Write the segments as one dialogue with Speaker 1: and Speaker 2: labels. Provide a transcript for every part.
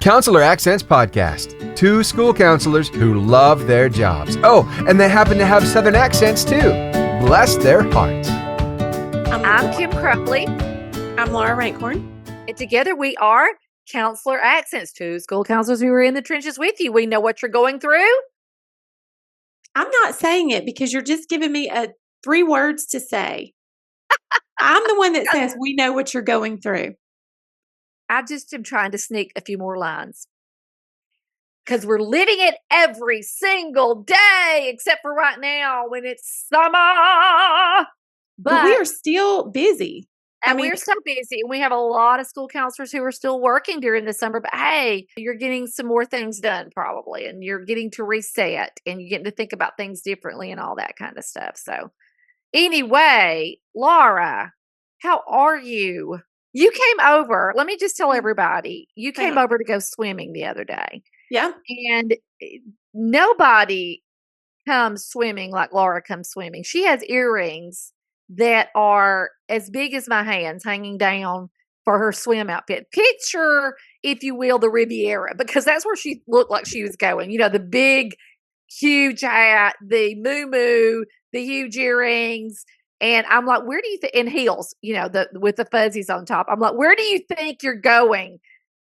Speaker 1: Counselor Accents Podcast. Two school counselors who love their jobs. Oh, and they happen to have Southern accents too. Bless their hearts.
Speaker 2: I'm Kim Crumley.
Speaker 3: I'm Laura Rankhorn.
Speaker 2: And together we are Counselor Accents, two school counselors who are in the trenches with you. We know what you're going through.
Speaker 3: I'm not saying it because you're just giving me 3 words to say. I'm the one that says we know what you're going through.
Speaker 2: I just am trying to sneak a few more lines because we're living it every single day, except for right now when it's summer.
Speaker 3: But we are still busy.
Speaker 2: And we're so busy. And we have a lot of school counselors who are still working during the summer. But hey, you're getting some more things done probably. And you're getting to reset and you're getting to think about things differently and all that kind of stuff. So anyway, Laura, how are you? You came over. Let me just tell everybody, you came over to go swimming the other day.
Speaker 3: Yeah.
Speaker 2: And nobody comes swimming like Laura comes swimming. She has earrings that are as big as my hands hanging down for her swim outfit. Picture, if you will, the Riviera, because that's where she looked like she was going. You know, the big, huge hat, the moo-moo, the huge earrings. And I'm like, where do you think, in heels, you know, with the fuzzies on top. I'm like, where do you think you're going?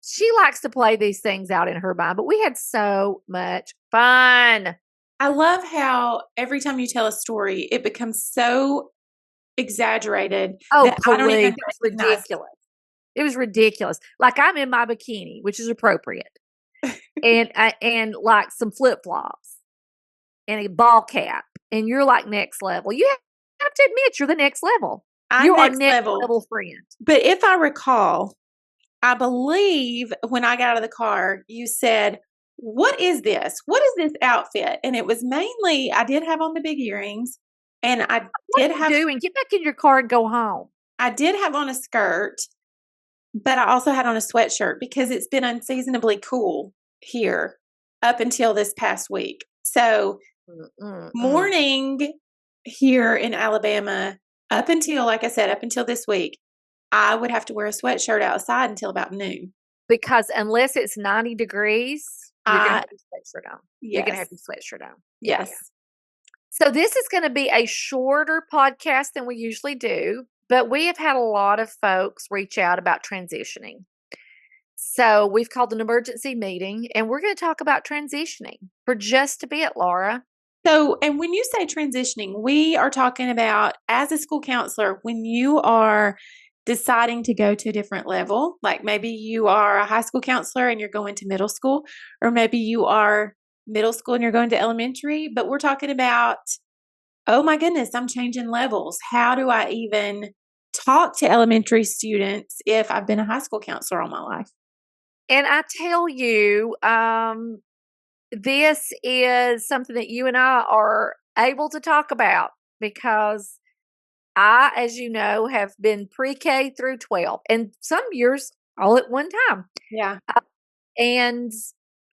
Speaker 2: She likes to play these things out in her mind, but we had so much fun.
Speaker 3: I love how every time you tell a story, it becomes so exaggerated.
Speaker 2: Oh,
Speaker 3: that I don't even
Speaker 2: it was ridiculous. It was ridiculous. Like I'm in my bikini, which is appropriate, and like some flip flops and a ball cap, and you're like next level. You have to admit you're the next level. You're our next level friend.
Speaker 3: But if I recall, I believe when I got out of the car, you said, "What is this? What is this outfit?" And it was mainly I did have on the big earrings. And I did have
Speaker 2: doing. Get back in your car and go home.
Speaker 3: I did have on a skirt, but I also had on a sweatshirt because it's been unseasonably cool here up until this past week. So morning here in Alabama, up until, like I said, up until this week, I would have to wear a sweatshirt outside until about noon.
Speaker 2: Because unless it's 90 degrees, you're going to have your sweatshirt on.
Speaker 3: Yes.
Speaker 2: You're going to have your sweatshirt on.
Speaker 3: Yes.
Speaker 2: Yeah. So this is going to be a shorter podcast than we usually do, but we have had a lot of folks reach out about transitioning. So we've called an emergency meeting and we're going to talk about transitioning for just a bit, Laura.
Speaker 3: So, and when you say transitioning, we are talking about as a school counselor, when you are deciding to go to a different level, like maybe you are a high school counselor and you're going to middle school, or maybe you are middle school and you're going to elementary, but we're talking about, oh my goodness, I'm changing levels. How do I even talk to elementary students if I've been a high school counselor all my life?
Speaker 2: And I tell you, this is something that you and I are able to talk about because I, as you know, have been pre-K through 12 and some years all at one time.
Speaker 3: Yeah.
Speaker 2: And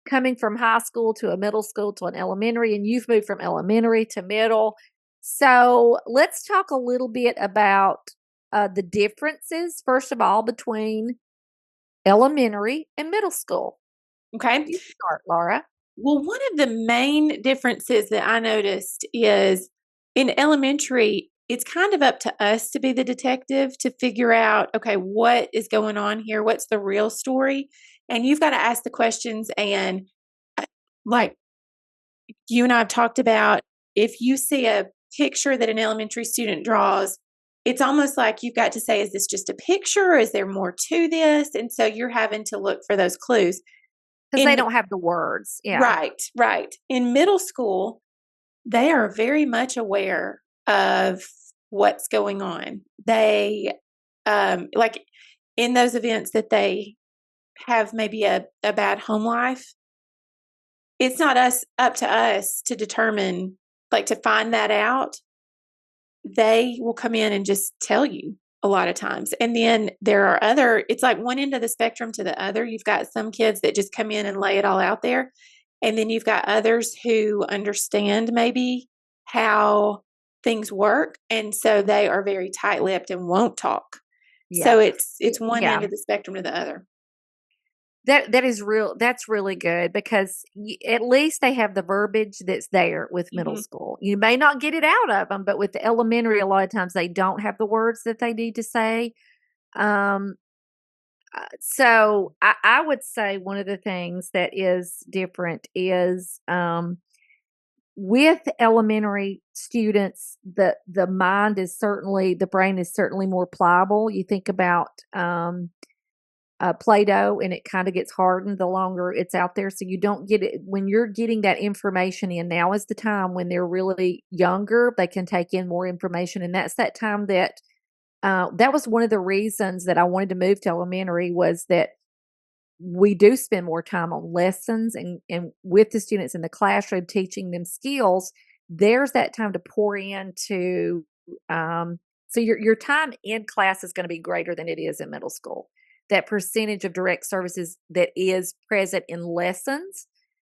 Speaker 2: coming from high school to a middle school to an elementary, and you've moved from elementary to middle. So let's talk a little bit about the differences, first of all, between elementary and middle school.
Speaker 3: Okay.
Speaker 2: You start, Laura.
Speaker 3: Well, one of the main differences that I noticed is in elementary, it's kind of up to us to be the detective to figure out, okay, what is going on here? What's the real story? And you've got to ask the questions. And like you and I have talked about, if you see a picture that an elementary student draws, it's almost like you've got to say, is this just a picture? Or is there more to this? And so you're having to look for those clues.
Speaker 2: Because they don't have the words. Yeah.
Speaker 3: Right. In middle school, they are very much aware of what's going on. They, like in those events that they have maybe a bad home life, it's not up to us to determine, like to find that out. They will come in and just tell you a lot of times. And then there are it's like one end of the spectrum to the other. You've got some kids that just come in and lay it all out there. And then you've got others who understand maybe how things work. And so they are very tight-lipped and won't talk. Yeah. So it's one end of the spectrum to the other.
Speaker 2: That is real. That's really good because at least they have the verbiage that's there with middle
Speaker 3: Mhm.
Speaker 2: school. You may not get it out of them, but with the elementary, a lot of times they don't have the words that they need to say. Um, so I would say one of the things that is different is with elementary students, the mind is certainly the brain is certainly more pliable. You think about Play-Doh, and it kind of gets hardened the longer it's out there. So you don't get it when you're getting that information in. Now is the time when they're really younger, they can take in more information. And that's that time that was one of the reasons that I wanted to move to elementary was that we do spend more time on lessons and with the students in the classroom teaching them skills. There's that time to pour into so your time in class is going to be greater than it is in middle school. That percentage of direct services that is present in lessons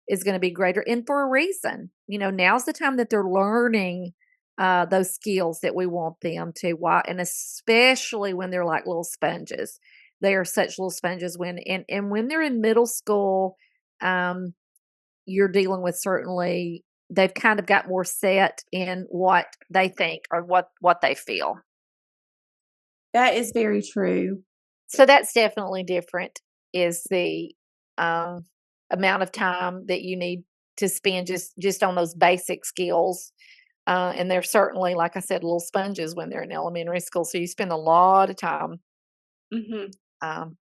Speaker 2: is going to be greater, and for a reason. Now's the time that they're learning those skills that we want them to. Why, and especially when they're like little sponges. They are such little sponges and when they're in middle school, um, you're dealing with certainly they've kind of got more set in what they think or what they feel.
Speaker 3: That is very true.
Speaker 2: So that's definitely different is the um, amount of time that you need to spend just on those basic skills. And they're certainly, like I said, little sponges when they're in elementary school. So you spend a lot of time
Speaker 3: Mhm.
Speaker 2: um,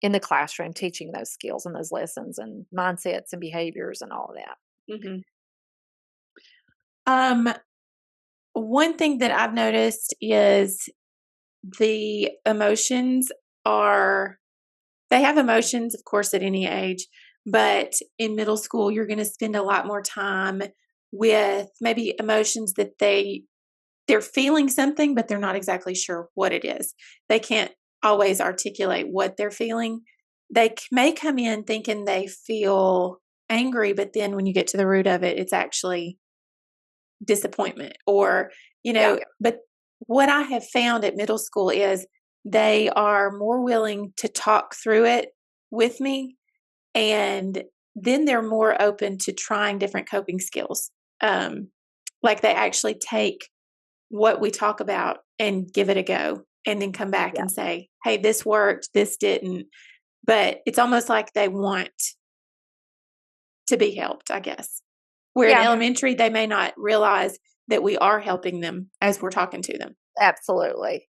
Speaker 2: in the classroom teaching those skills and those lessons and mindsets and behaviors and all of that.
Speaker 3: Mhm. Um, one thing that I've noticed is the emotions are they have emotions, of course, at any age, but in middle school, you're going to spend a lot more time with maybe emotions that they're feeling something, but they're not exactly sure what it is. They can't always articulate what they're feeling. They may come in thinking they feel angry, but then when you get to the root of it, it's actually disappointment or,
Speaker 2: Yeah.
Speaker 3: but what I have found at middle school is they are more willing to talk through it with me, and then they're more open to trying different coping skills. Um, like they actually take what we talk about and give it a go and then come back
Speaker 2: Yeah.
Speaker 3: and say, "Hey, this worked, this didn't." But it's almost like they want to be helped, I guess. Where in
Speaker 2: Yeah,
Speaker 3: elementary, they may not realize that we are helping them as we're talking to them.
Speaker 2: absolutely.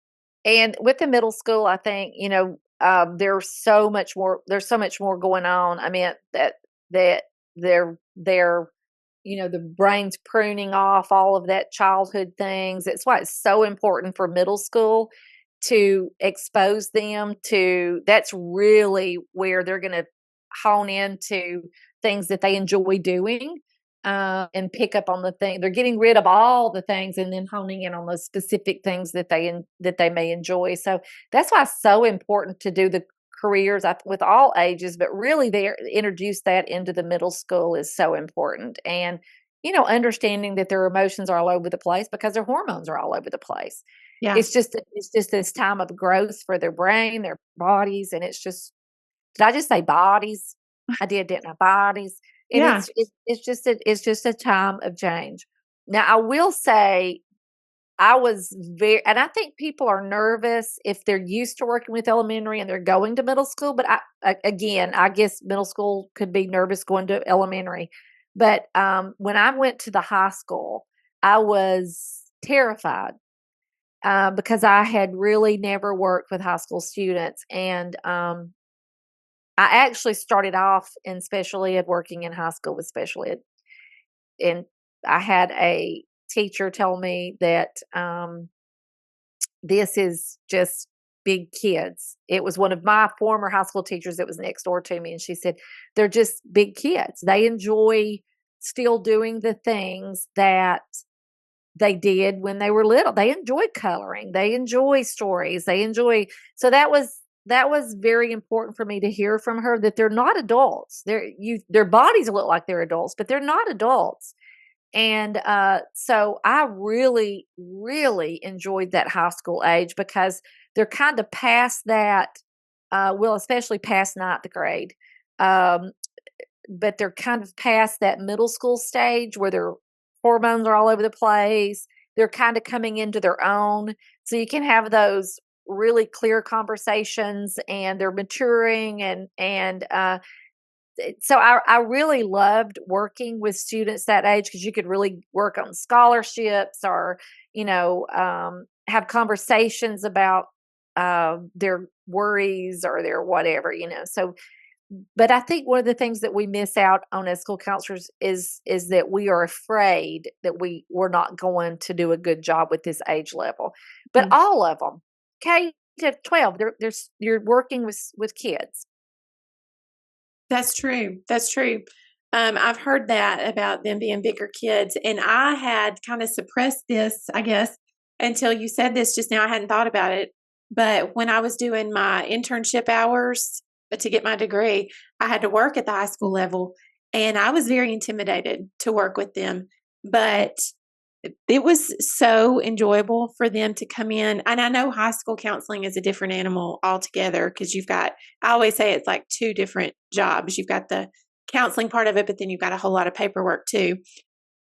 Speaker 2: And with the middle school, I think, there's so much more going on. I mean, that they're, the brain's pruning off all of that childhood things. It's why it's so important for middle school to expose them to that's really where they're going to hone into things that they enjoy doing and pick up on the thing. They're getting rid of all the things and then honing in on those specific things that they may enjoy. So that's why it's so important to do the careers with all ages, but really they introduce that into the middle school is so important. And understanding that their emotions are all over the place because their hormones are all over the place.
Speaker 3: Yeah.
Speaker 2: It's just this time of growth for their brain, their bodies, and it's just did I just say bodies? I did, didn't I? Bodies. And
Speaker 3: Yeah.
Speaker 2: it's just a time of change. Now I will say I was very and I think people are nervous if they're used to working with elementary and they're going to middle school, but again, I guess middle school could be nervous going to elementary. But when I went to the high school, I was terrified because I had really never worked with high school students. And I actually started off in special ed, working in high school with special ed. And I had a teacher tell me that this is just big kids. It was one of my former high school teachers that was next door to me. And she said, they're just big kids. They enjoy still doing the things that they did when they were little. They enjoy coloring. They enjoy stories. So that was very important for me to hear from her that they're not adults. Their bodies look like they're adults, but they're not adults. And so I really, really enjoyed that high school age because they're kind of past that. will especially past ninth grade. Um, but they're kind of past that middle school stage where their hormones are all over the place. They're kind of coming into their own. So you can have those really clear conversations, and they're maturing, and so I really loved working with students that age, because you could really work on scholarships, or have conversations about their worries or their whatever. So, but I think one of the things that we miss out on as school counselors is that we are afraid that we're not going to do a good job with this age level. But
Speaker 3: Mm.
Speaker 2: all of them, K to 12, you're working with kids.
Speaker 3: That's true. That's true. I've heard that about them being bigger kids, and I had kind of suppressed this, I guess, until you said this just now. I hadn't thought about it, but when I was doing my internship hours to get my degree, I had to work at the high school level, and I was very intimidated to work with them. But it was so enjoyable for them to come in. And I know high school counseling is a different animal altogether, because I always say it's like two different jobs. You've got the counseling part of it, but then you've got a whole lot of paperwork too.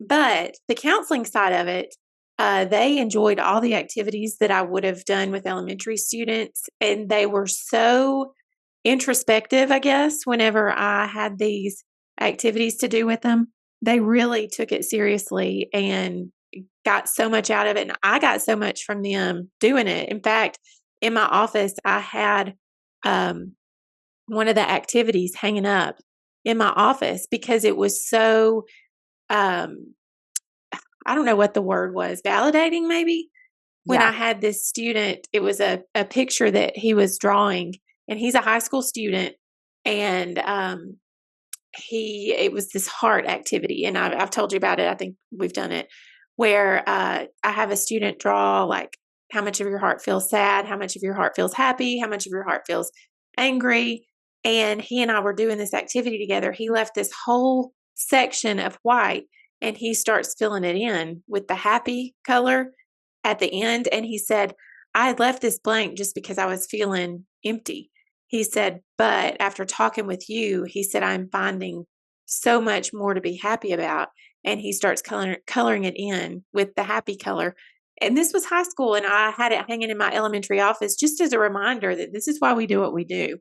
Speaker 3: But the counseling side of it, they enjoyed all the activities that I would have done with elementary students. And they were so introspective, I guess, whenever I had these activities to do with them. They really took it seriously and got so much out of it. And I got so much from them doing it. In fact, in my office, I had one of the activities hanging up in my office, because it was so, um, I don't know what the word was, validating maybe. When I
Speaker 2: Yeah.
Speaker 3: had this student, it was a picture that he was drawing, and he's a high school student. And it was this heart activity, and I've told you about it. I think we've done it, where I have a student draw like how much of your heart feels sad, how much of your heart feels happy, how much of your heart feels angry. And he and I were doing this activity together. He left this whole section of white, and he starts filling it in with the happy color at the end. And he said, I had left this blank just because I was feeling empty. He said, but after talking with you, he said, I'm finding so much more to be happy about. And he starts coloring it in with the happy color. And this was high school, and I had it hanging in my elementary office just as a reminder that this is why we do what we do.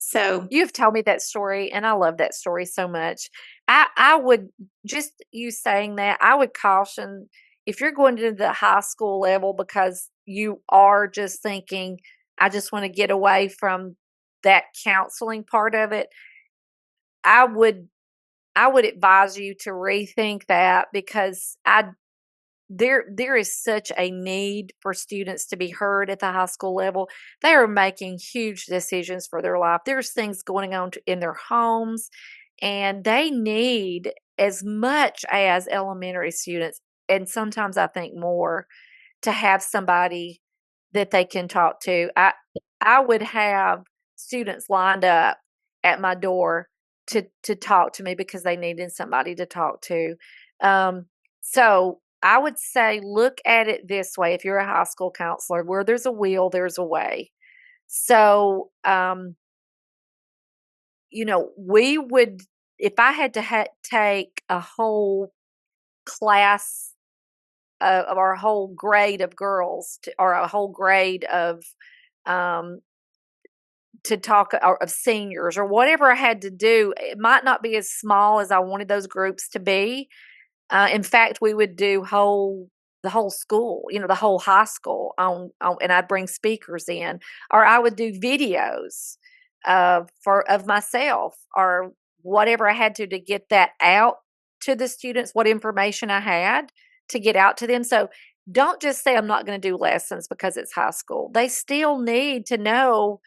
Speaker 3: So,
Speaker 2: You've told me that story, and I love that story so much. I would, just you saying that, I would caution, if you're going to the high school level because you are just thinking, I just want to get away from that counseling part of it, I would I would advise you to rethink that, because there is such a need for students to be heard at the high school level. They are making huge decisions for their life. There's things going on in their homes, and they need as much as elementary students, and sometimes I think more, to have somebody that they can talk to. I would have students lined up at my door to talk to me because they needed somebody to talk to. So I would say, look at it this way: if you're a high school counselor, where there's a will, there's a way. So, we would, if I had to take a whole class of our whole grade of girls, or a whole grade of um, to talk, or of seniors, or whatever I had to do, it might not be as small as I wanted those groups to be. In fact, we would do the whole school, the whole high school and I'd bring speakers in, or I would do videos of myself, or whatever I had to get that out to the students, what information I had to get out to them. So don't just say, I'm not going to do lessons because it's high school. They still need to know,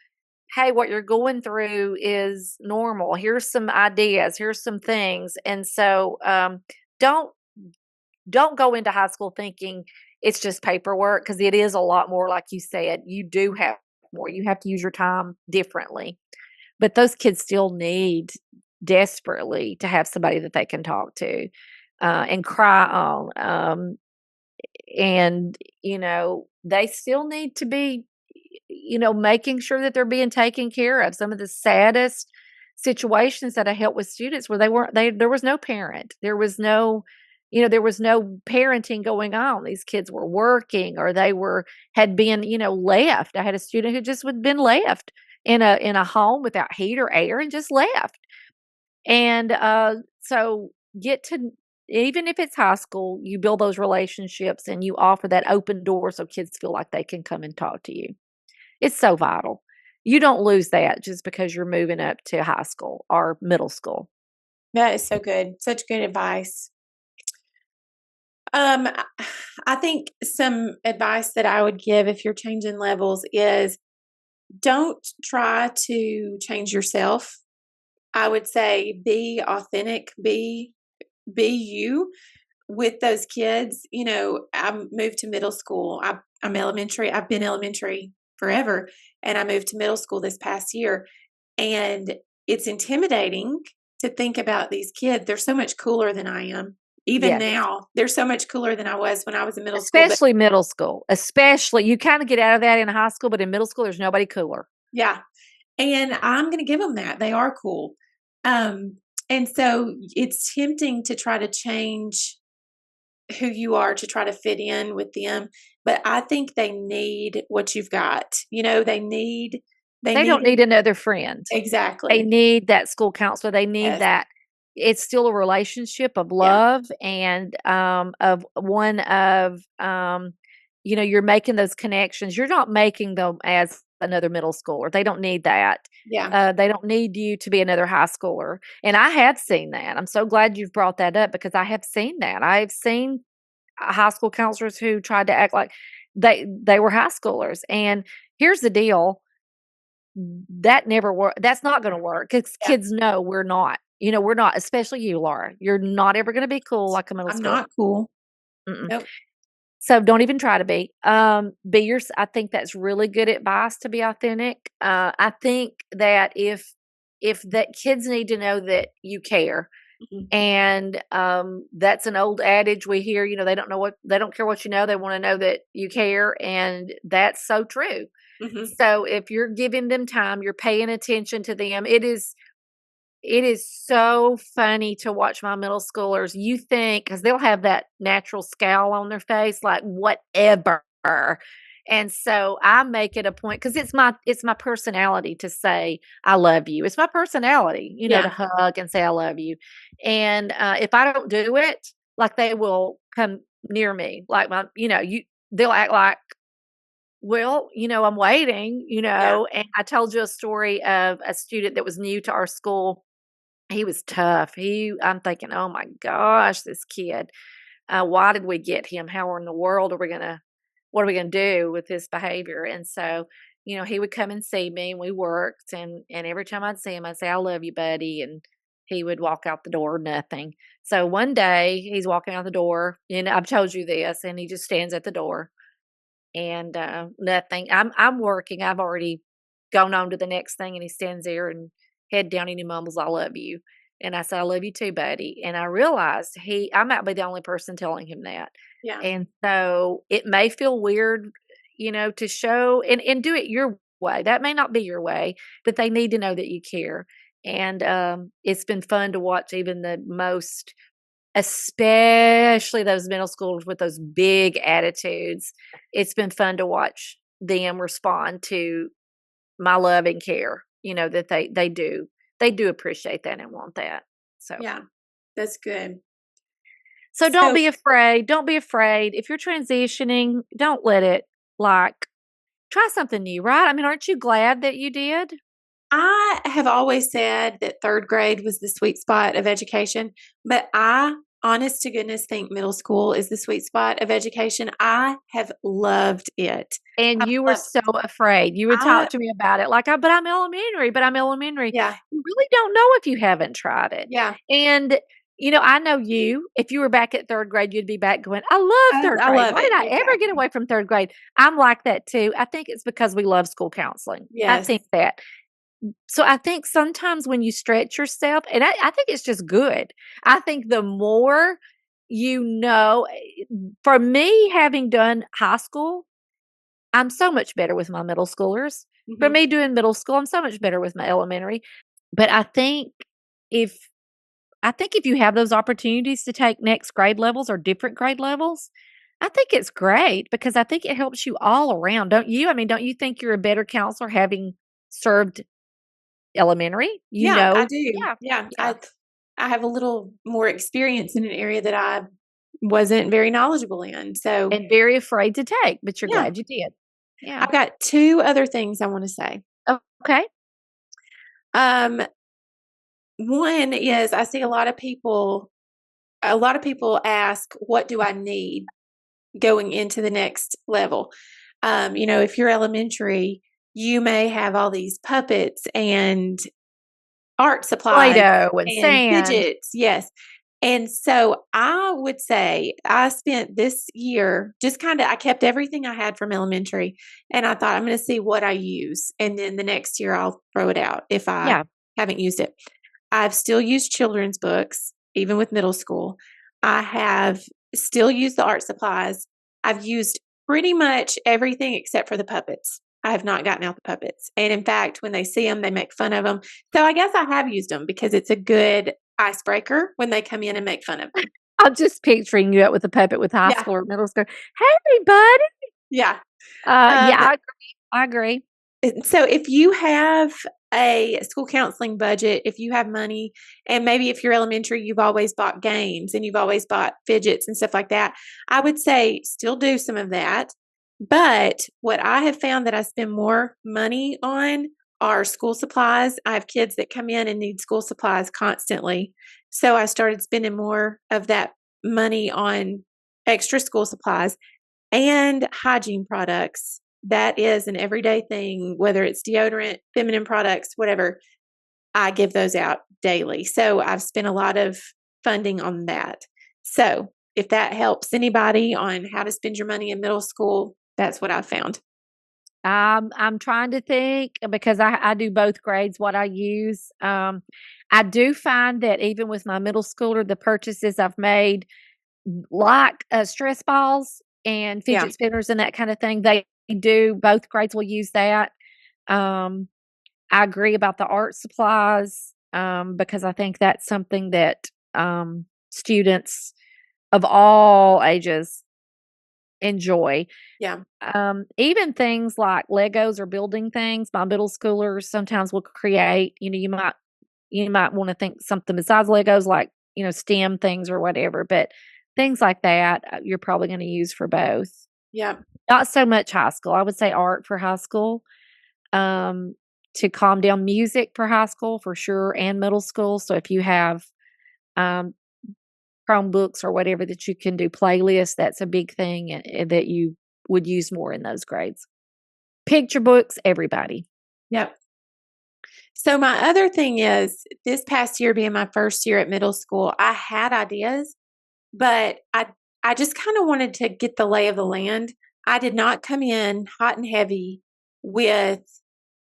Speaker 2: hey, what you're going through is normal. Here's some ideas. Here's some things. And so don't don't go into high school thinking it's just paperwork, because it is a lot more. Like you said, you do have more. You have to use your time differently. But those kids still need desperately to have somebody that they can talk to and cry on. And they still need to be making sure that they're being taken care of. Some of the saddest situations that I helped with students where there was no parent. There was no parenting going on. These kids were working or had been, left. I had a student who just had been left in a home without heat or air and just left. And so even if it's high school, you build those relationships and you offer that open door so kids feel like they can come and talk to you. It's so vital. You don't lose that just because you're moving up to high school or middle school.
Speaker 3: That is so good. Such good advice. I think some advice that I would give if you're changing levels is don't try to change yourself. I would say be authentic, be you with those kids. I moved to middle school. I'm elementary. I've been elementary forever, and I moved to middle school this past year. And it's intimidating to think about these kids. They're so much cooler than I am. Even
Speaker 2: Yes.
Speaker 3: now, they're so much cooler than I was when I was in middle school.
Speaker 2: Especially middle school. Especially, you kind of get out of that in high school, but in middle school, there's nobody cooler.
Speaker 3: Yeah. And I'm going to give them that. They are cool. And so it's tempting to try to change who you are to try to fit in with them. But I think they need what you've got. They
Speaker 2: don't need another friend.
Speaker 3: Exactly.
Speaker 2: They need that school counselor. They need
Speaker 3: Yes.
Speaker 2: that. It's still a relationship of love and of one of you're making those connections. You're not making them as another middle schooler. They don't need that.
Speaker 3: Yeah.
Speaker 2: They don't need you to be another high schooler. And I have seen that. I'm so glad you've brought that up because I have seen that. I've seen high school counselors who tried to act like they were high schoolers. And here's the deal. That never work. That's not going to work because kids know we're not. We're not, especially you, Laura. You're not ever going to be cool like a middle
Speaker 3: I'm
Speaker 2: school.
Speaker 3: not cool.
Speaker 2: Mm-mm.
Speaker 3: Nope.
Speaker 2: So don't even try to be. I think that's really good advice to be authentic. I think that if that kids need to know that you care,
Speaker 3: Mhm.
Speaker 2: and that's an old adage we hear. They don't care what you know. They want to know that you care, and that's so true.
Speaker 3: Mhm.
Speaker 2: So if you're giving them time, you're paying attention to them. It is so funny to watch my middle schoolers. You think, because they'll have that natural scowl on their face, like whatever. And so I make it a point because it's my personality to say I love you. It's my personality,
Speaker 3: Yeah.
Speaker 2: to hug and say I love you. And if I don't do it, like they will come near me, like they'll act like, well, I'm waiting, and I told you a story of a student that was new to our school. He was tough. I'm thinking, oh my gosh, this kid, why did we get him? How in the world what are we gonna do with his behavior? And so, he would come and see me and we worked and every time I'd see him, I'd say, I love you, buddy. And he would walk out the door, nothing. So one day he's walking out the door, and I've told you this, and he just stands at the door and nothing. I'm working. I've already gone on to the next thing, and he stands there and head down and he mumbles, I love you. And I said, I love you too, buddy. And I realized I might be the only person telling him that.
Speaker 3: Yeah.
Speaker 2: And so it may feel weird, to show and do it your way. That may not be your way, but they need to know that you care. And it's been fun to watch even the most, especially those middle schoolers with those big attitudes. It's been fun to watch them respond to my love and care, that they do appreciate that and want that. So
Speaker 3: Yeah. That's good.
Speaker 2: So don't be afraid. Don't be afraid. If you're transitioning, don't let it try something new, right? I mean, aren't you glad that you did?
Speaker 3: I have always said that third grade was the sweet spot of education, but I, honest to goodness, think middle school is the sweet spot of education. I have loved it.
Speaker 2: And you were so afraid. You would talk to me about it but I'm elementary.
Speaker 3: Yeah.
Speaker 2: You really don't know if you haven't tried it.
Speaker 3: Yeah.
Speaker 2: And I know if you were back at third grade, you'd be back going, I love third grade.
Speaker 3: love
Speaker 2: Why
Speaker 3: it.
Speaker 2: did I ever get away from third grade? I'm like that too. I think it's because we love school counseling. I
Speaker 3: Yes.
Speaker 2: think that. So I think sometimes when you stretch yourself, and I think it's just good. I think the more for me, having done high school, I'm so much better with my middle schoolers. For
Speaker 3: Mhm.
Speaker 2: me doing middle school, I'm so much better with my elementary. But if I think if you have those opportunities to take next grade levels or different grade levels, I think it's great because I think it helps you all around, don't you? I mean, don't you think you're a better counselor having served elementary? You
Speaker 3: Yeah, I
Speaker 2: know.
Speaker 3: do.
Speaker 2: Yeah,
Speaker 3: Yeah,
Speaker 2: yeah,
Speaker 3: I have a little more experience in an area that I wasn't very knowledgeable in. So,
Speaker 2: and very afraid to take, but you're
Speaker 3: yeah,
Speaker 2: glad you did. Yeah.
Speaker 3: I've got 2 other things I wanna say.
Speaker 2: Okay.
Speaker 3: Um, one is I see a lot of people ask, "What do I need going into the next level?" If you're elementary, you may have all these puppets and art supplies
Speaker 2: Play-Doh and
Speaker 3: and
Speaker 2: sand.
Speaker 3: fidgets, yes. And so I would say I spent this year just I kept everything I had from elementary and I thought I'm going to see what I use. And then the next year I'll throw it out if I
Speaker 2: Yeah.
Speaker 3: haven't used it. I've still used children's books, even with middle school. I have still used the art supplies. I've used pretty much everything except for the puppets. I have not gotten out the puppets. And in fact, when they see them, they make fun of them. So I guess I have used them because it's a good icebreaker when they come in and make fun of them.
Speaker 2: I'm just picturing you out with a puppet with high
Speaker 3: Yeah.
Speaker 2: school or middle school. "Hey, buddy."
Speaker 3: Yeah.
Speaker 2: Yeah,
Speaker 3: Um,
Speaker 2: I agree.
Speaker 3: so if you have a school counseling budget, if you have money, and maybe if you're elementary, you've always bought games and you've always bought fidgets and stuff like that, I would say still do some of that. But what I have found that I spend more money on are school supplies. I have kids that come in and need school supplies constantly. So I started spending more of that money on extra school supplies and hygiene products. That is an everyday thing, whether it's deodorant, feminine products, whatever. I give those out daily. So I've spent a lot of funding on that. So if that helps anybody on how to spend your money in middle school, that's what I found.
Speaker 2: I'm trying to think because I do both grades what I use. I do find that even with my middle schooler, the purchases I've made, like, stress balls and
Speaker 3: Yeah.
Speaker 2: fidget spinners and that kinda thing, they do both grades will use that. Um, I agree about the art supplies, because I think that's something that, students of all ages enjoy.
Speaker 3: Yeah.
Speaker 2: Even things like Legos or building things, my middle schoolers sometimes will create, you might wanna think something besides Legos, like, STEM things or whatever, but things like that, you're probably gonna use for both.
Speaker 3: Yeah.
Speaker 2: Not so much high school. I would say art for high school, um, to calm down, music for high school for sure, and middle school. So if you have, um, Chromebooks or whatever that you can do playlists, that's a big thing, that you would use more in those grades. Picture books, everybody.
Speaker 3: Yep. So my other thing is this past year being my first year at middle school, I had ideas, but I just kind of wanted to get the lay of the land. I did not come in hot and heavy with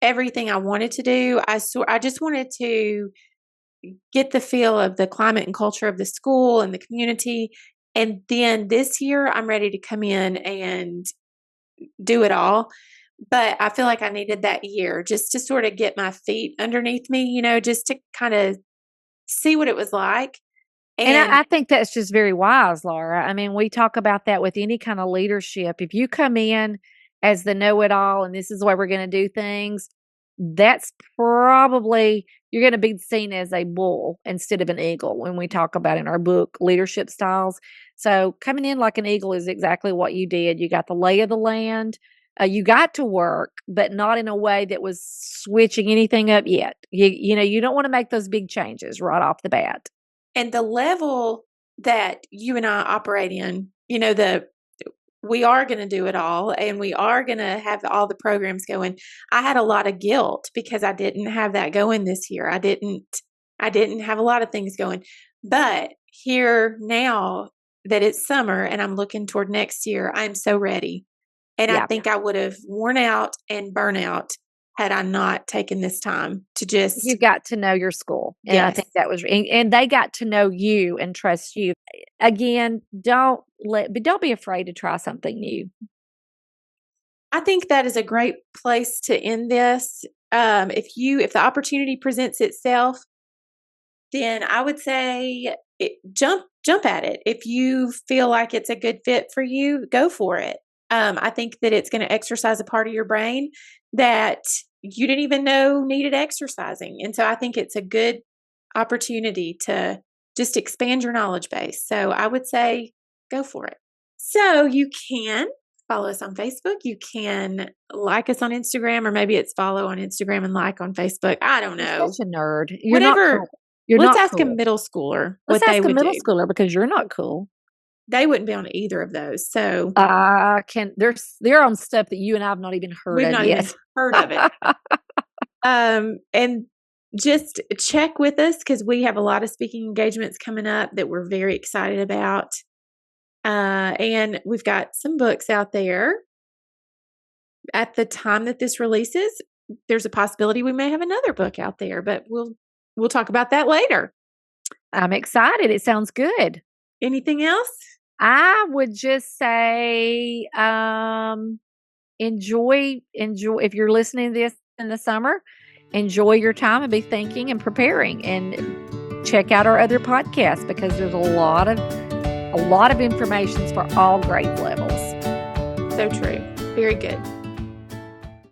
Speaker 3: everything I wanted to do. I just wanted to get the feel of the climate and culture of the school and the community. And then this year I'm ready to come in and do it all. But I feel like I needed that year just to sort of get my feet underneath me, just to kind of see what it was like.
Speaker 2: And
Speaker 3: And
Speaker 2: I think that's just very wise, Laura. I mean, we talk about that with any kind of leadership. If you come in as the know it all and this is the way we're going to do things, that's probably you're going to be seen as a bull instead of an eagle when we talk about in our book leadership styles. So, coming in like an eagle is exactly what you did. You got the lay of the land. You got to work, but not in a way that was switching anything up yet. You don't want to make those big changes right off the bat.
Speaker 3: and the level that you and I operate in, the we are going to do it all and we are going to have all the programs going. I had a lot of guilt because I didn't have that going this year. I didn't have a lot of things going. But here now that it's summer and I'm looking toward next year, I'm so ready. And I
Speaker 2: Yeah.
Speaker 3: think I would have worn out and burn out had I not taken this time to just
Speaker 2: You got to know your school, and I
Speaker 3: yes.
Speaker 2: think that was and they got to know you and trust you. Again, don't be afraid to try something new.
Speaker 3: I think that is a great place to end this. If the opportunity presents itself, then I would say jump at it. If you feel like it's a good fit for you, go for it. I think that it's going to exercise a part of your brain that you didn't even know needed exercising. And so I think it's a good opportunity to just expand your knowledge base. So I would say go for it. So you can follow us on Facebook. You can like us on Instagram, or maybe it's follow on Instagram and like on Facebook. I don't know.
Speaker 2: You're such a nerd. You're not
Speaker 3: Whatever.
Speaker 2: cool. You're
Speaker 3: Let's
Speaker 2: not
Speaker 3: ask a
Speaker 2: cool.
Speaker 3: middle schooler
Speaker 2: Let's
Speaker 3: what they
Speaker 2: ask a
Speaker 3: would
Speaker 2: middle
Speaker 3: do.
Speaker 2: schooler because you're not cool.
Speaker 3: They wouldn't be on either of those. So
Speaker 2: They're on stuff that you and I have not even heard
Speaker 3: we've
Speaker 2: of
Speaker 3: not
Speaker 2: yet.
Speaker 3: even heard of it. And just check with us because we have a lot of speaking engagements coming up that we're very excited about. And we've got some books out there. At the time that this releases, there's a possibility we may have another book out there, but we'll talk about that later.
Speaker 2: I'm excited. It sounds good.
Speaker 3: Anything else?
Speaker 2: I would just say enjoy if you're listening to this in the summer, enjoy your time and be thinking and preparing, and check out our other podcasts because there's a lot of information for all grade levels.
Speaker 3: So true. Very good.